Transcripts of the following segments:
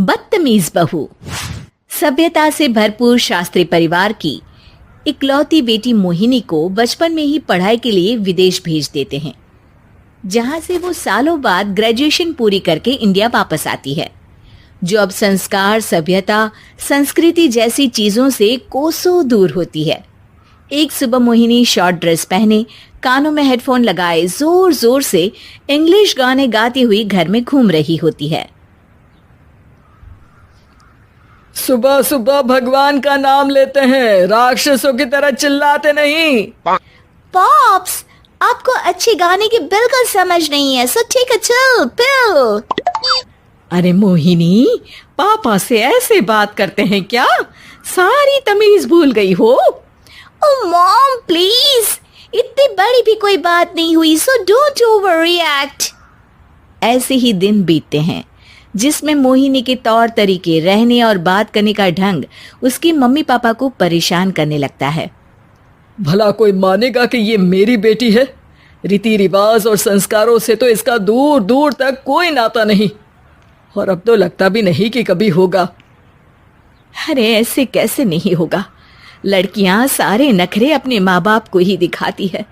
बदतमीज बहू। सभ्यता से भरपूर शास्त्री परिवार की इकलौती बेटी मोहिनी को बचपन में ही पढ़ाई के लिए विदेश भेज देते हैं, जहां से वो सालों बाद ग्रेजुएशन पूरी करके इंडिया वापस आती है, जो अब संस्कार, सभ्यता, संस्कृति जैसी चीजों से कोसों दूर होती है। एक सुबह मोहिनी शॉर्ट ड्रेस पहने, कानों में हेडफोन लगाए जोर जोर से इंग्लिश गाने गाती हुई घर में घूम रही होती है। सुबह सुबह भगवान का नाम लेते हैं, राक्षसों की तरह चिल्लाते नहीं। पॉप्स, आपको अच्छे गाने की बिल्कुल समझ नहीं है, सो ठीक है, चिल पिल। अरे मोहिनी, पापा से ऐसे बात करते हैं क्या? सारी तमीज भूल गई हो। ओह मॉम प्लीज, इतनी बड़ी भी कोई बात नहीं हुई, सो डोंट ओवर रिएक्ट। ऐसे ही दिन बीतते हैं जिसमें मोहिनी के तौर तरीके, रहने और बात करने का ढंग उसकी मम्मी पापा को परेशान करने लगता है। भला कोई मानेगा कि ये मेरी बेटी है? रीति रिवाज और संस्कारों से तो इसका दूर दूर तक कोई नाता नहीं, और अब तो लगता भी नहीं कि कभी होगा। अरे ऐसे कैसे नहीं होगा? लड़कियां सारे नखरे अपने माँ बाप को ही दिखाती है।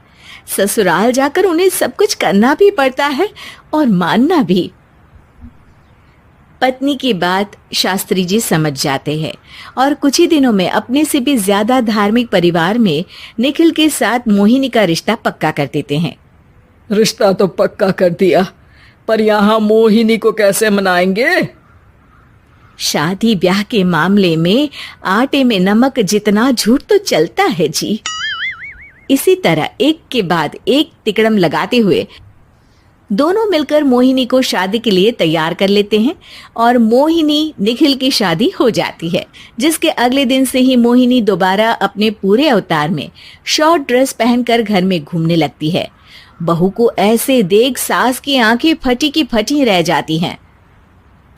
ससुराल जाकर उन्हें सब कुछ करना भी पड़ता है और मानना भी। पत्नी की बात शास्त्री जी समझ जाते हैं और कुछ ही दिनों में अपने से भी ज्यादा धार्मिक परिवार में निखिल के साथ मोहिनी का रिश्ता पक्का कर देते हैं। रिश्ता तो पक्का कर दिया, पर यहाँ मोहिनी को कैसे मनाएंगे? शादी ब्याह के मामले में आटे में नमक जितना झूठ तो चलता है जी। इसी तरह एक के बाद एक तिकड़म लगाते हुए दोनों मिलकर मोहिनी को शादी के लिए तैयार कर लेते हैं और मोहिनी निखिल की शादी हो जाती है, जिसके अगले दिन से ही मोहिनी दोबारा अपने पूरे अवतार में शॉर्ट ड्रेस पहनकर घर में घूमने लगती है। बहू को ऐसे देख सास की आंखें फटी की फटी रह जाती हैं।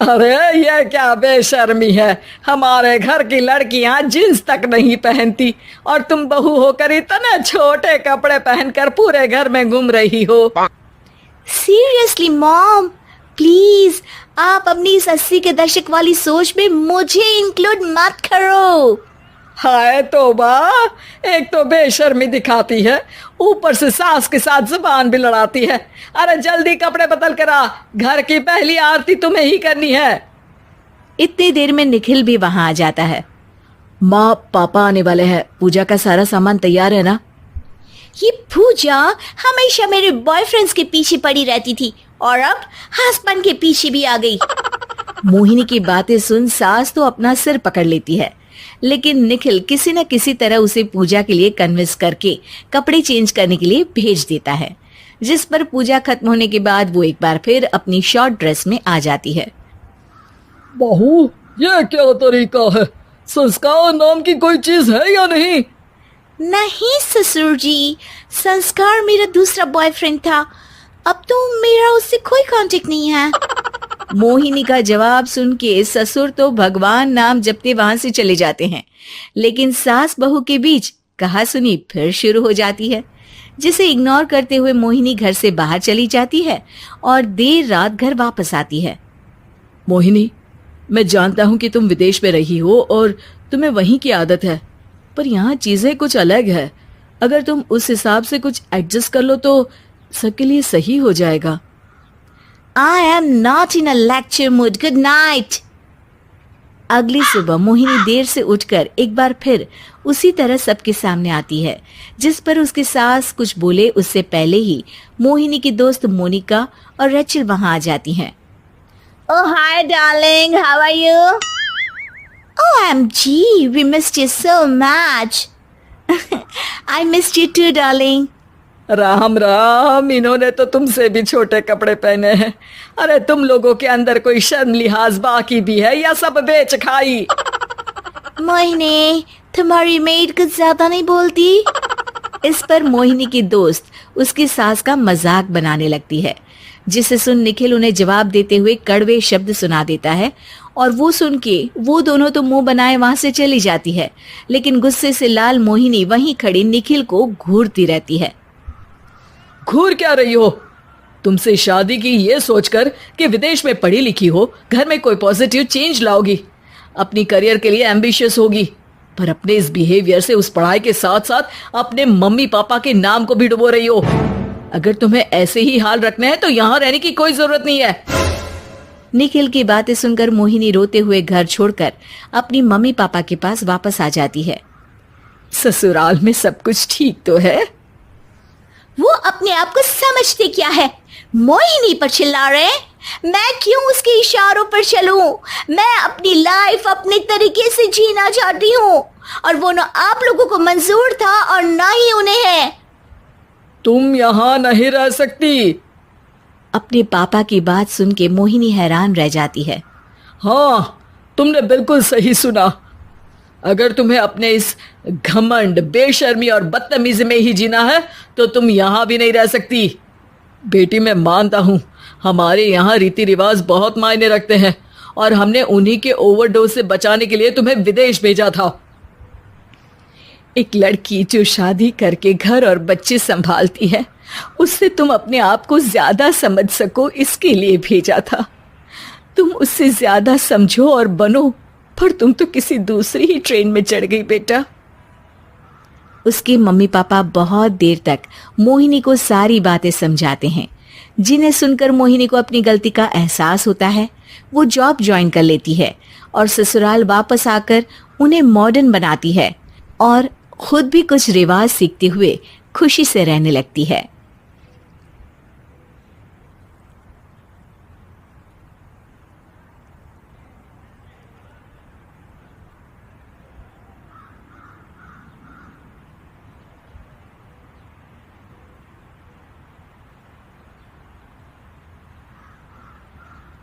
अरे ये क्या बेशर्मी है, हमारे घर की लड़कियां जींस तक नहीं पहनती और तुम बहू होकर इतने छोटे कपड़े पहनकर पूरे घर में घूम रही हो। सीरियसली मॉम, प्लीज आप अपनी इस 80 के दशक वाली सोच में मुझे इंक्लूड मत करो। हाय तौबा, एक तो बेशर्मी दिखाती है, ऊपर से सास के साथ जुबान भी लड़ाती है। अरे जल्दी कपड़े बदल कर आ, घर की पहली आरती तुम्हें ही करनी है। इतनी देर में निखिल भी वहां आ जाता है। माँ, पापा आने वाले हैं, पूजा का सारा सामान तैयार है ना? ये पूजा हमेशा मेरे बॉयफ्रेंड्स के पीछे पड़ी रहती थी और अब हस्बैंड के पीछे भी आ गई। मोहिनी की बातें सुन सास तो अपना सिर पकड़ लेती है, लेकिन निखिल किसी न किसी तरह उसे पूजा के लिए कन्विंस करके कपड़े चेंज करने के लिए भेज देता है, जिस पर पूजा खत्म होने के बाद वो एक बार फिर अपनी शॉर्ट ड्रेस में आ जाती है। बहू, ये क्या तरीका है? संस्कार नाम की कोई चीज है या नहीं? नहीं ससुर जी, संस्कार मेरा दूसरा बॉयफ्रेंड था, अब तो मेरा उससे कोई कांटेक्ट नहीं है। मोहिनी का जवाब सुन के ससुर तो भगवान नाम जपते वहां से चले जाते हैं, लेकिन सास बहू के बीच कहासुनी फिर शुरू हो जाती है, जिसे इग्नोर करते हुए मोहिनी घर से बाहर चली जाती है और देर रात घर वापस आती है। मोहिनी, मैं जानता हूँ कि तुम विदेश में रही हो और तुम्हें वहीं की आदत है, पर यहाँ चीजें कुछ अलग है। अगर तुम उस हिसाब से कुछ एडजस्ट कर लो तो सबके लिए सही हो जाएगा। I am not in a lecture mood. Good night. अगली सुबह मोहिनी देर से उठकर एक बार फिर उसी तरह सबके सामने आती है, जिस पर उसकी सास कुछ बोले उससे पहले ही मोहिनी की दोस्त मोनिका और रचिल वहां आ जाती हैं। Oh hi darling, how are you? OMG, we missed you so much. I missed you too darling. Ram Ram, इन्होंने तो तुमसे भी छोटे कपड़े पहने हैं। अरे तुम लोगों के अंदर कोई शर्म लिहाज बाकी भी है या सब बेच खाई? मोहिनी, तुम्हारी मेड कुछ ज्यादा नहीं बोलती? इस पर मोहिनी की दोस्त उसकी सास का मजाक बनाने लगती है, जिसे सुन निखिल उन्हें जवाब देते हुए कड़वे शब्द सुना देता है और वो सुन के वो दोनों तो मुंह बनाए वहां से चली जाती है, लेकिन गुस्से से लाल मोहिनी वहीं खड़ी निखिल को घूरती रहती है। घूर क्या रही हो? तुमसे शादी की ये सोचकर कि विदेश में पढ़ी लिखी हो, घर में कोई पॉजिटिव चेंज लाओगी, अपनी करियर के लिए एम्बिशियस होगी, पर अपने इस बिहेवियर से उस पढ़ाई के साथ साथ अपने मम्मी पापा के नाम को भी डुबो रही हो। अगर तुम्हें ऐसे ही हाल रखना है तो यहाँ रहने की कोई जरूरत नहीं है। निखिल की बातें सुनकर मोहिनी रोते हुए घर छोड़कर अपनी मम्मी पापा के पास वापस आ जाती है। ससुराल में सब कुछ ठीक तो है? वो अपने आप को समझते क्या है? मोहिनी पर चिल्ला रहे हैं? मैं क्यों उसके इशारों पर चलूं? मैं अपनी लाइफ अपने तरीके से जीना चाहती हूँ और वो ना आप लोगों को मंजूर था और ना ही उन्हें है। तुम यहाँ नहीं रह सकती। अपने पापा की बात सुन के मोहिनी हैरान रह जाती है। हाँ, तुमने बिल्कुल सही सुना। अगर तुम्हें अपने इस घमंड, बेशर्मी और बदतमीजी में ही जीना है तो तुम यहाँ भी नहीं रह सकती। बेटी, मैं मानता हूँ हमारे यहाँ रीति रिवाज बहुत मायने रखते हैं और हमने उन्हीं के ओवरडोज से बचाने के लिए तुम्हें विदेश भेजा था। एक लड़की जो शादी करके घर और बच्चे संभालती है, उससे तुम अपने आप को ज्यादा समझ सको इसके लिए भेजा था। तुम उससे ज्यादा समझो और बनो, पर तुम तो किसी दूसरी ही ट्रेन में चढ़ गई बेटा। उसके मम्मी पापा बहुत देर तक मोहिनी को सारी बातें समझाते हैं, जिन्हें सुनकर मोहिनी को अपनी गलती का एहसास होता है। वो जॉब ज्वाइन कर लेती है और ससुराल वापस आकर उन्हें मॉडर्न बनाती है और खुद भी कुछ रिवाज सीखते हुए खुशी से रहने लगती है।